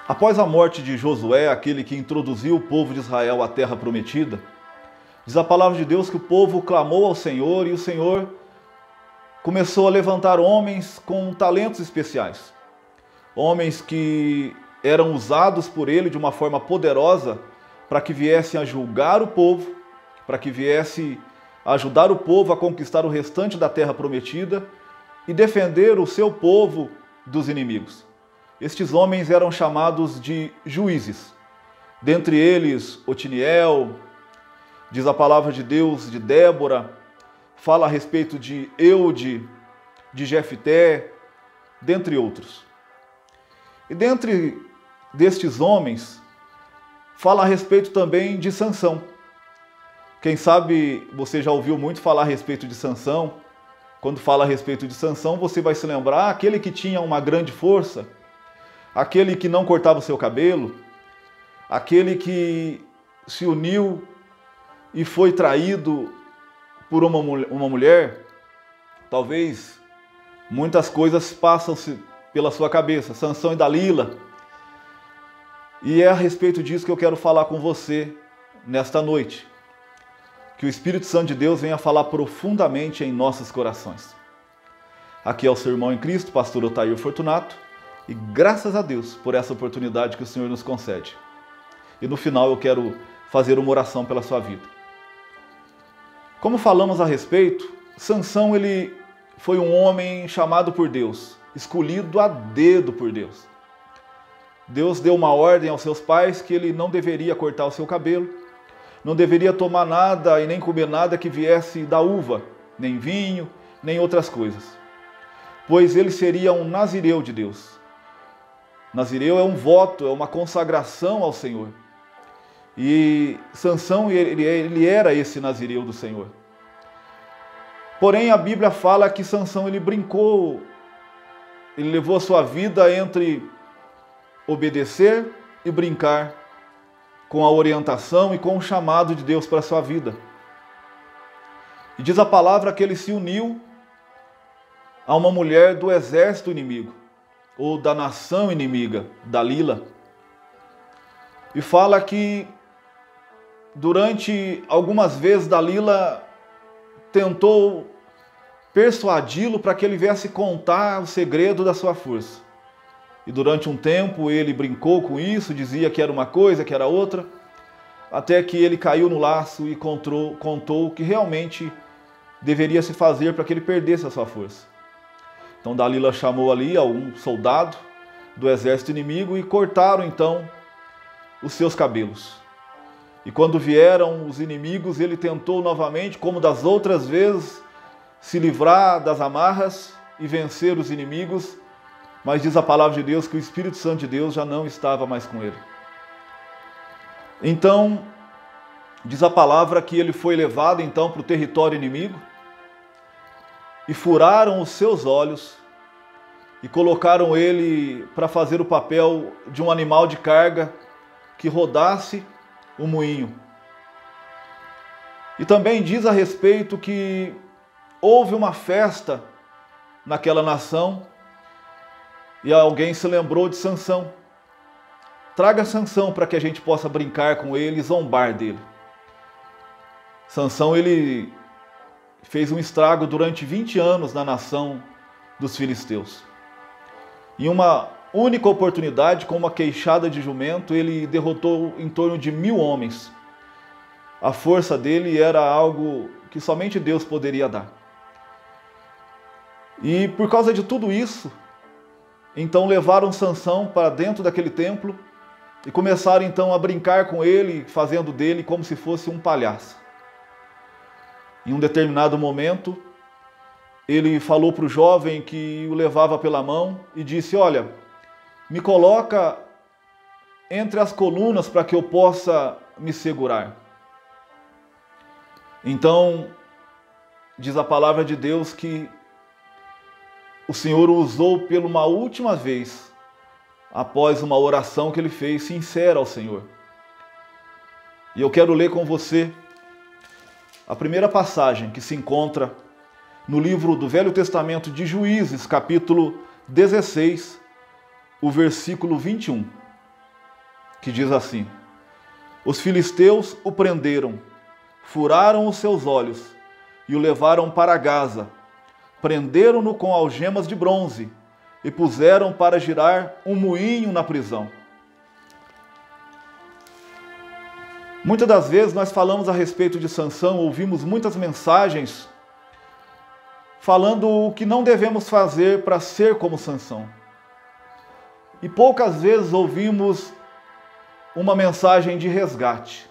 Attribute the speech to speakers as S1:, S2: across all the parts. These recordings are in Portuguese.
S1: Após a morte de Josué, aquele que introduziu o povo de Israel à terra prometida, diz a palavra de Deus que o povo clamou ao Senhor e o Senhor começou a levantar homens com talentos especiais. Homens que eram usados por ele de uma forma poderosa para que viessem a julgar o povo, para que viessem a ajudar o povo a conquistar o restante da terra prometida e defender o seu povo dos inimigos. Estes homens eram chamados de juízes. Dentre eles, Otiniel, diz a palavra de Deus, de Débora, fala a respeito de Eude, de Jefté, dentre outros. E dentre destes homens, fala a respeito também de Sansão. Quem sabe você já ouviu muito falar a respeito de Sansão. Quando fala a respeito de Sansão, você vai se lembrar aquele que tinha uma grande força, aquele que não cortava o seu cabelo, aquele que se uniu e foi traído por uma mulher. Talvez muitas coisas passam-se pela sua cabeça, Sansão e Dalila. E é a respeito disso que eu quero falar com você nesta noite. Que o Espírito Santo de Deus venha falar profundamente em nossos corações. Aqui é o seu irmão em Cristo, pastor Otair Fortunato, e graças a Deus por essa oportunidade que o Senhor nos concede. E no final eu quero fazer uma oração pela sua vida. Como falamos a respeito, Sansão ele foi um homem chamado por Deus, escolhido a dedo por Deus. Deus deu uma ordem aos seus pais que ele não deveria cortar o seu cabelo, não deveria tomar nada e nem comer nada que viesse da uva, nem vinho, nem outras coisas, pois ele seria um nazireu de Deus. Nazireu é um voto, é uma consagração ao Senhor. E Sansão, ele era esse nazireu do Senhor. Porém, a Bíblia fala que Sansão ele brincou, ele levou a sua vida entre obedecer e brincar com a orientação e com o chamado de Deus para a sua vida. E diz a palavra que ele se uniu a uma mulher do exército inimigo, ou da nação inimiga, Dalila. E fala que durante algumas vezes Dalila tentou persuadi-lo para que ele viesse contar o segredo da sua força. E durante um tempo ele brincou com isso, dizia que era uma coisa, que era outra, até que ele caiu no laço e contou o que realmente deveria se fazer para que ele perdesse a sua força. Então Dalila chamou ali um soldado do exército inimigo e cortaram então os seus cabelos. E quando vieram os inimigos, ele tentou novamente, como das outras vezes, se livrar das amarras e vencer os inimigos, mas diz a palavra de Deus que o Espírito Santo de Deus já não estava mais com ele. Então, diz a palavra que ele foi levado então para o território inimigo e furaram os seus olhos e colocaram ele para fazer o papel de um animal de carga que rodasse o moinho. E também diz a respeito que houve uma festa naquela nação e alguém se lembrou de Sansão. Traga Sansão para que a gente possa brincar com ele e zombar dele. Sansão ele fez um estrago durante 20 anos na nação dos filisteus. Em uma única oportunidade, com uma queixada de jumento, ele derrotou em torno de 1000 homens. A força dele era algo que somente Deus poderia dar. E por causa de tudo isso, então levaram Sansão para dentro daquele templo e começaram então a brincar com ele, fazendo dele como se fosse um palhaço. Em um determinado momento, ele falou para o jovem que o levava pela mão e disse: olha, me coloca entre as colunas para que eu possa me segurar. Então, diz a palavra de Deus que o Senhor o usou pela uma última vez, após uma oração que ele fez sincera ao Senhor. E eu quero ler com você a primeira passagem que se encontra no livro do Velho Testamento de Juízes, capítulo 16, o versículo 21. que diz assim: os filisteus o prenderam, furaram os seus olhos e o levaram para Gaza. Prenderam-no com algemas de bronze e puseram para girar um moinho na prisão. Muitas das vezes nós falamos a respeito de Sansão, ouvimos muitas mensagens falando o que não devemos fazer para ser como Sansão. E poucas vezes ouvimos uma mensagem de resgate.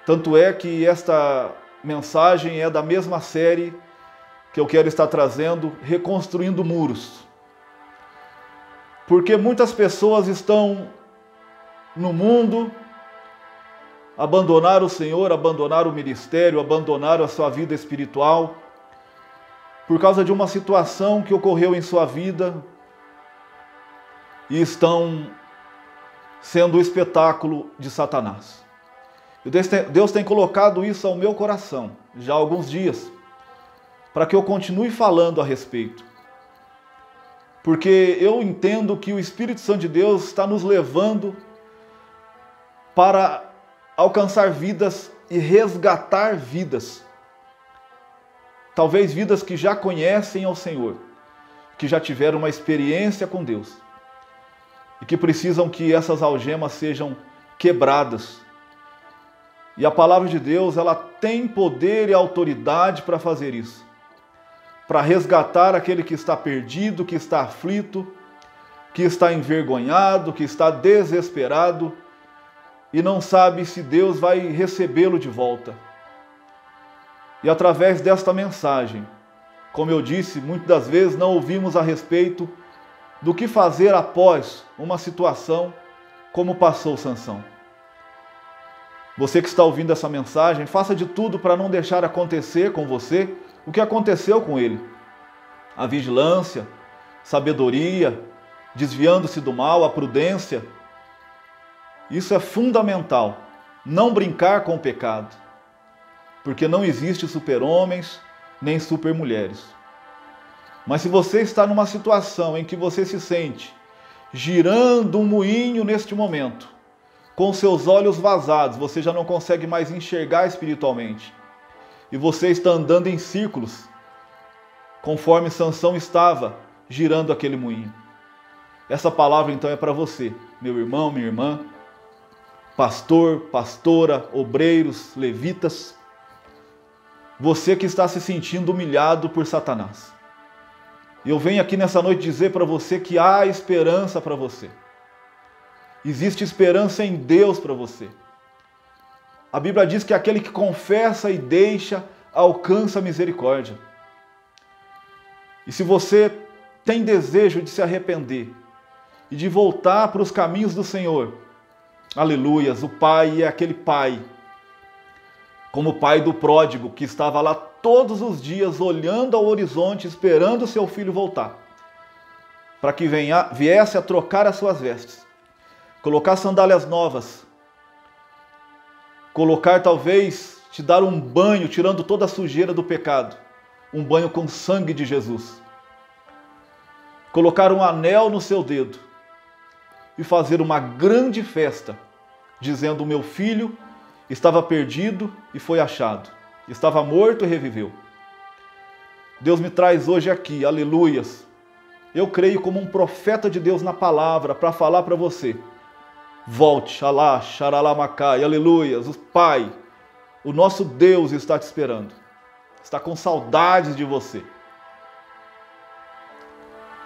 S1: Tanto é que esta mensagem é da mesma série que eu quero estar trazendo, Reconstruindo Muros. Porque muitas pessoas estão no mundo, abandonaram o Senhor, abandonaram o ministério, abandonaram a sua vida espiritual, por causa de uma situação que ocorreu em sua vida, e estão sendo o espetáculo de Satanás. Deus tem colocado isso ao meu coração já há alguns dias, para que eu continue falando a respeito. Porque eu entendo que o Espírito Santo de Deus está nos levando para alcançar vidas e resgatar vidas. Talvez vidas que já conhecem ao Senhor, que já tiveram uma experiência com Deus e que precisam que essas algemas sejam quebradas. E a palavra de Deus, ela tem poder e autoridade para fazer isso, para resgatar aquele que está perdido, que está aflito, que está envergonhado, que está desesperado e não sabe se Deus vai recebê-lo de volta. E através desta mensagem, como eu disse, muitas das vezes não ouvimos a respeito do que fazer após uma situação como passou Sansão. Você que está ouvindo essa mensagem, faça de tudo para não deixar acontecer com você o que aconteceu com ele. A vigilância, sabedoria, desviando-se do mal, a prudência. Isso é fundamental. Não brincar com o pecado. Porque não existe super-homens nem super-mulheres. Mas se você está numa situação em que você se sente girando um moinho neste momento, com seus olhos vazados, você já não consegue mais enxergar espiritualmente, e você está andando em círculos, conforme Sansão estava girando aquele moinho. Essa palavra então é para você, meu irmão, minha irmã, pastor, pastora, obreiros, levitas, você que está se sentindo humilhado por Satanás. Eu venho aqui nessa noite dizer para você que há esperança para você. Existe esperança em Deus para você. A Bíblia diz que aquele que confessa e deixa, alcança a misericórdia. E se você tem desejo de se arrepender e de voltar para os caminhos do Senhor, aleluias, o Pai é aquele Pai, como o pai do pródigo, que estava lá todos os dias olhando ao horizonte, esperando o seu filho voltar, para que viesse a trocar as suas vestes, colocar sandálias novas, colocar talvez, te dar um banho, tirando toda a sujeira do pecado, um banho com sangue de Jesus, colocar um anel no seu dedo e fazer uma grande festa, dizendo: meu filho estava perdido e foi achado, estava morto e reviveu. Deus me traz hoje aqui, aleluias. Eu creio como um profeta de Deus na palavra para falar para você: volte, Alá, Xaralamacai, aleluias. O Pai, o nosso Deus está te esperando, está com saudades de você.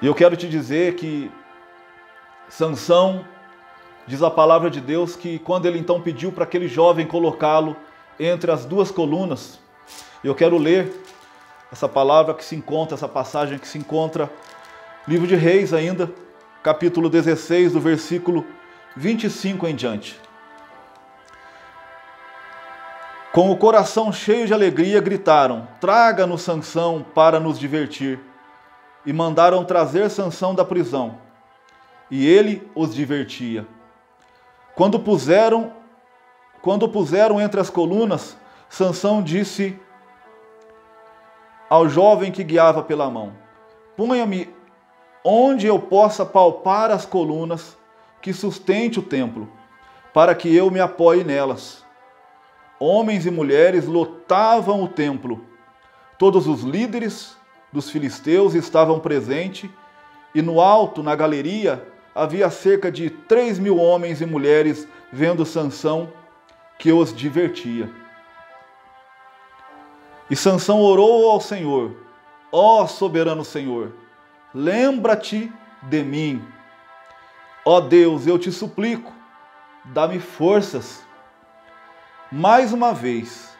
S1: E eu quero te dizer que Sansão, diz a palavra de Deus, que quando ele então pediu para aquele jovem colocá-lo entre as duas colunas, eu quero ler essa palavra que se encontra, essa passagem que se encontra no livro de Reis ainda, capítulo 16, do versículo 25 em diante. Com o coração cheio de alegria gritaram: traga-nos Sansão para nos divertir. E mandaram trazer Sansão da prisão, e ele os divertia. Quando puseram entre as colunas, Sansão disse ao jovem que guiava pela mão: ponha-me onde eu possa palpar as colunas, que sustente o templo, para que eu me apoie nelas. Homens e mulheres lotavam o templo. Todos os líderes dos filisteus estavam presentes, e no alto, na galeria, havia cerca de 3.000 homens e mulheres vendo Sansão, que os divertia. E Sansão orou ao Senhor: ó soberano Senhor, lembra-te de mim. Ó Deus, eu te suplico, dá-me forças mais uma vez,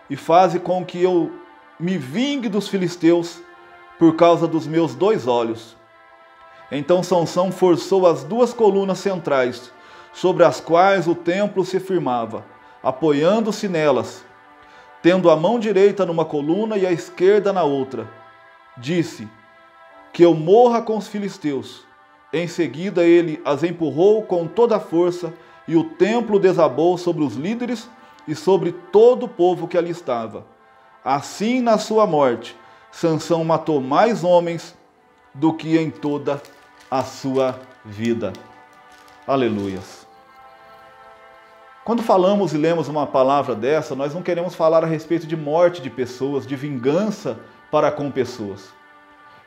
S1: e faze com que eu me vingue dos filisteus por causa dos meus 2 olhos. Então Sansão forçou as 2 colunas centrais, sobre as quais o templo se firmava, apoiando-se nelas, tendo a mão direita numa coluna e a esquerda na outra. Disse: que eu morra com os filisteus. Em seguida ele as empurrou com toda a força, e o templo desabou sobre os líderes e sobre todo o povo que ali estava. Assim, na sua morte, Sansão matou mais homens do que em toda a sua vida. Aleluias. Quando falamos e lemos uma palavra dessa, nós não queremos falar a respeito de morte de pessoas, de vingança para com pessoas.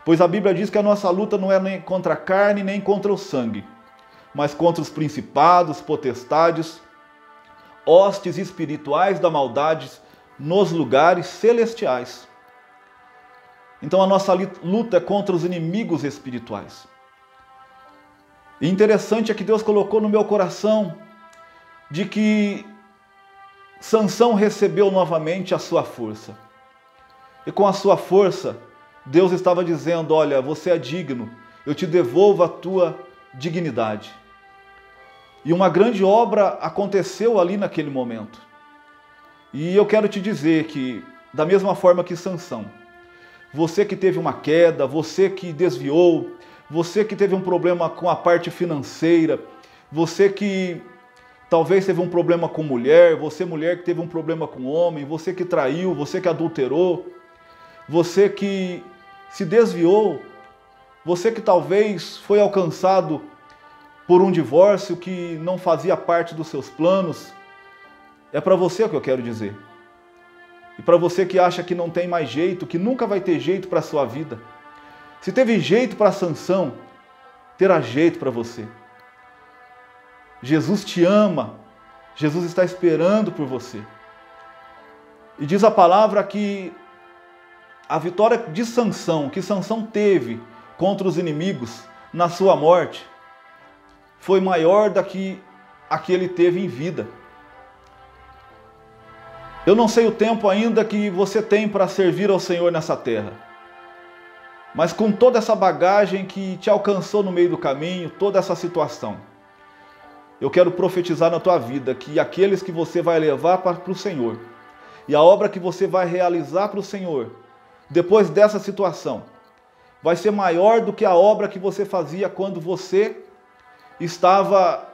S1: Pois a Bíblia diz que a nossa luta não é nem contra a carne, nem contra o sangue, mas contra os principados, potestades, hostes espirituais da maldade nos lugares celestiais. Então a nossa luta é contra os inimigos espirituais. E interessante é que Deus colocou no meu coração de que Sansão recebeu novamente a sua força. E com a sua força, Deus estava dizendo: olha, você é digno, eu te devolvo a tua dignidade. E uma grande obra aconteceu ali naquele momento. E eu quero te dizer que, da mesma forma que Sansão, você que teve uma queda, você que desviou, você que teve um problema com a parte financeira, você que talvez teve um problema com mulher, você mulher que teve um problema com homem, você que traiu, você que adulterou, você que se desviou, você que talvez foi alcançado por um divórcio que não fazia parte dos seus planos, é para você que eu quero dizer. E para você que acha que não tem mais jeito, que nunca vai ter jeito para a sua vida. Se teve jeito para Sansão, terá jeito para você. Jesus te ama, Jesus está esperando por você. E diz a palavra que a vitória de Sansão, que Sansão teve contra os inimigos na sua morte, foi maior do que a que ele teve em vida. Eu não sei o tempo ainda que você tem para servir ao Senhor nessa terra, mas com toda essa bagagem que te alcançou no meio do caminho, toda essa situação, eu quero profetizar na tua vida que aqueles que você vai levar para o Senhor e a obra que você vai realizar para o Senhor, depois dessa situação, vai ser maior do que a obra que você fazia quando você estava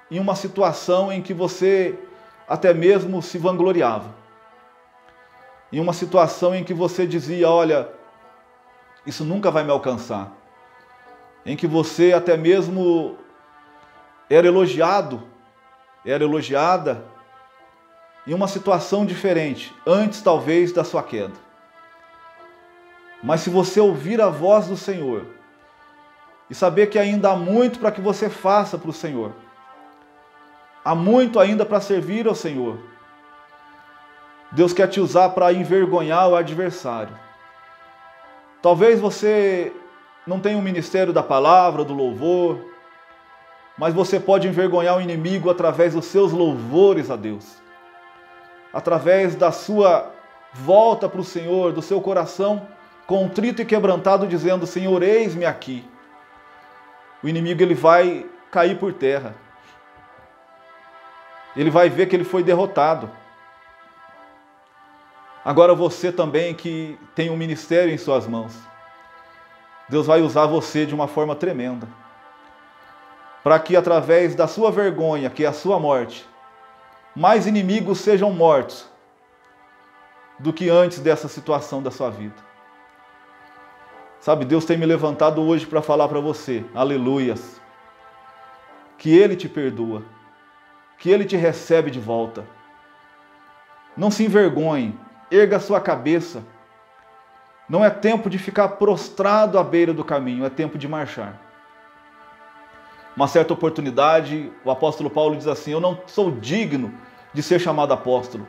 S1: em uma situação em que você até mesmo se vangloriava. Em uma situação em que você dizia: olha, isso nunca vai me alcançar. Em que você até mesmo era elogiado, era elogiada em uma situação diferente, antes talvez da sua queda. Mas se você ouvir a voz do Senhor e saber que ainda há muito para que você faça para o Senhor, há muito ainda para servir ao Senhor, Deus quer te usar para envergonhar o adversário. Talvez você não tenha um ministério da palavra, do louvor, mas você pode envergonhar o inimigo através dos seus louvores a Deus, através da sua volta para o Senhor, do seu coração contrito e quebrantado, dizendo: Senhor, eis-me aqui. O inimigo ele vai cair por terra. Ele vai ver que ele foi derrotado. Agora você também que tem um ministério em suas mãos, Deus vai usar você de uma forma tremenda, para que através da sua vergonha, que é a sua morte, mais inimigos sejam mortos do que antes dessa situação da sua vida. Sabe, Deus tem me levantado hoje para falar para você, aleluias, que Ele te perdoa, que Ele te recebe de volta. Não se envergonhe, erga a sua cabeça. Não é tempo de ficar prostrado à beira do caminho, é tempo de marchar. Uma certa oportunidade, o apóstolo Paulo diz assim: eu não sou digno de ser chamado apóstolo,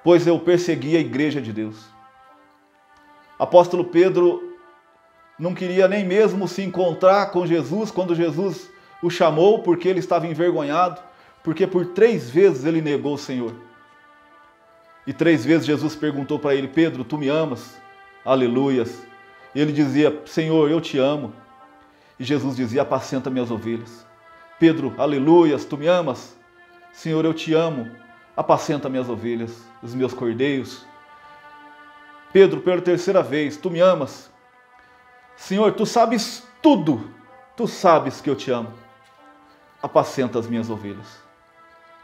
S1: pois eu persegui a igreja de Deus. Apóstolo Pedro não queria nem mesmo se encontrar com Jesus quando Jesus o chamou, porque ele estava envergonhado, porque por 3 vezes ele negou o Senhor. E 3 vezes Jesus perguntou para ele: Pedro, tu me amas? Aleluias. E ele dizia: Senhor, eu te amo. E Jesus dizia: apacenta minhas ovelhas. Pedro, aleluias, tu me amas? Senhor, eu te amo. Apacenta minhas ovelhas, os meus cordeiros. Pedro, pela 3ª vez, tu me amas? Senhor, tu sabes tudo. Tu sabes que eu te amo. Apacenta as minhas ovelhas.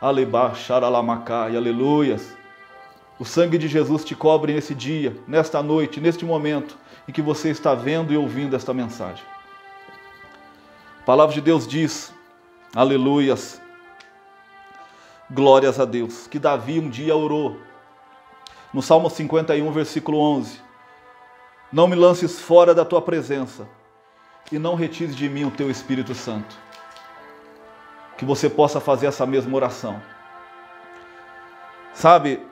S1: Aleba, xaralamacai, aleluias. O sangue de Jesus te cobre nesse dia, nesta noite, neste momento em que você está vendo e ouvindo esta mensagem. A palavra de Deus diz, aleluias, glórias a Deus, que Davi um dia orou, no Salmo 51, versículo 11, não me lances fora da tua presença e não retires de mim o teu Espírito Santo. Que você possa fazer essa mesma oração. Sabe,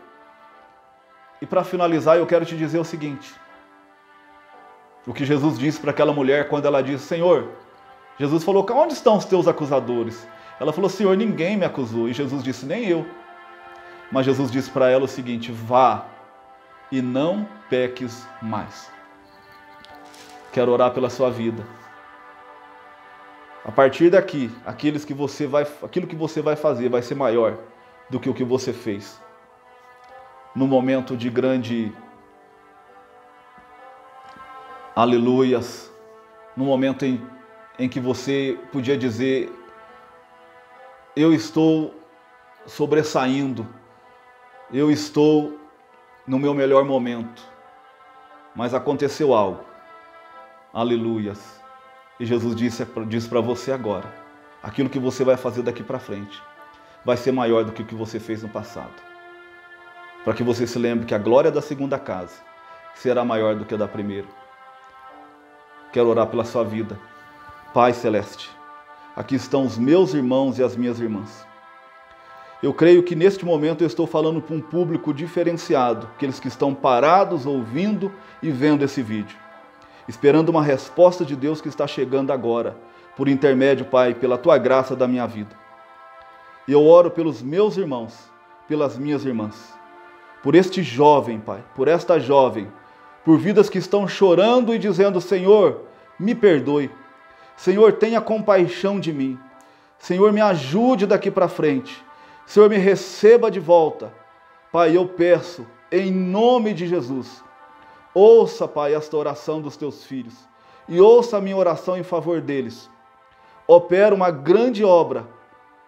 S1: e para finalizar eu quero te dizer o seguinte, o que Jesus disse para aquela mulher quando ela disse: Senhor, Jesus falou: onde estão os teus acusadores? Ela falou: Senhor, ninguém me acusou. E Jesus disse: nem eu. Mas Jesus disse para ela o seguinte: vá e não peques mais. Quero orar pela sua vida. A partir daqui, aquilo que você vai fazer vai ser maior do que o que você fez. No momento de grande aleluias, no momento em que você podia dizer: eu estou sobressaindo, eu estou no meu melhor momento, mas aconteceu algo, aleluias, e Jesus disse para você agora, aquilo que você vai fazer daqui para frente, vai ser maior do que o que você fez no passado, para que você se lembre que a glória da segunda casa será maior do que a da primeira. Quero orar pela sua vida. Pai Celeste, aqui estão os meus irmãos e as minhas irmãs. Eu creio que neste momento eu estou falando para um público diferenciado, aqueles que estão parados, ouvindo e vendo esse vídeo, esperando uma resposta de Deus que está chegando agora, por intermédio, Pai, pela Tua graça da minha vida. E eu oro pelos meus irmãos, pelas minhas irmãs, por este jovem, Pai, por esta jovem, por vidas que estão chorando e dizendo: Senhor, me perdoe. Senhor, tenha compaixão de mim. Senhor, me ajude daqui para frente. Senhor, me receba de volta. Pai, eu peço, em nome de Jesus, ouça, Pai, esta oração dos teus filhos e ouça a minha oração em favor deles. Opera uma grande obra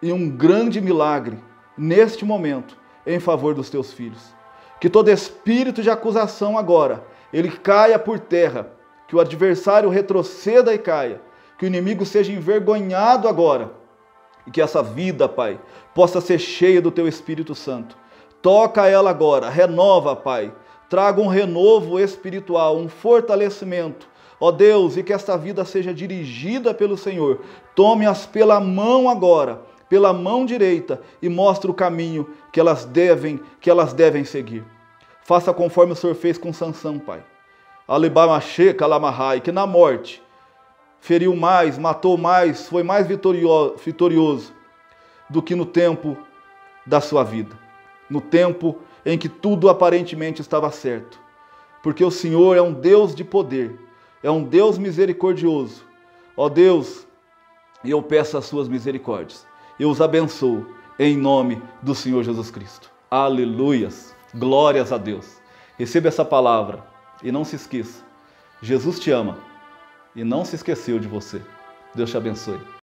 S1: e um grande milagre neste momento em favor dos teus filhos. Que todo espírito de acusação agora, ele caia por terra, que o adversário retroceda e caia, que o inimigo seja envergonhado agora, e que essa vida, Pai, possa ser cheia do Teu Espírito Santo. Toca ela agora, renova, Pai, traga um renovo espiritual, um fortalecimento, ó Deus, e que esta vida seja dirigida pelo Senhor. Tome-as pela mão agora, pela mão direita, e mostre o caminho que elas devem seguir. Faça conforme o Senhor fez com Sansão, Pai. Alibamache, Kalamahai, que na morte feriu mais, matou mais, foi mais vitorioso do que no tempo da sua vida. No tempo em que tudo aparentemente estava certo. Porque o Senhor é um Deus de poder, é um Deus misericordioso. Ó Deus, e eu peço as suas misericórdias. Eu os abençoo em nome do Senhor Jesus Cristo. Aleluias, glórias a Deus. Receba essa palavra e não se esqueça, Jesus te ama e não se esqueceu de você. Deus te abençoe.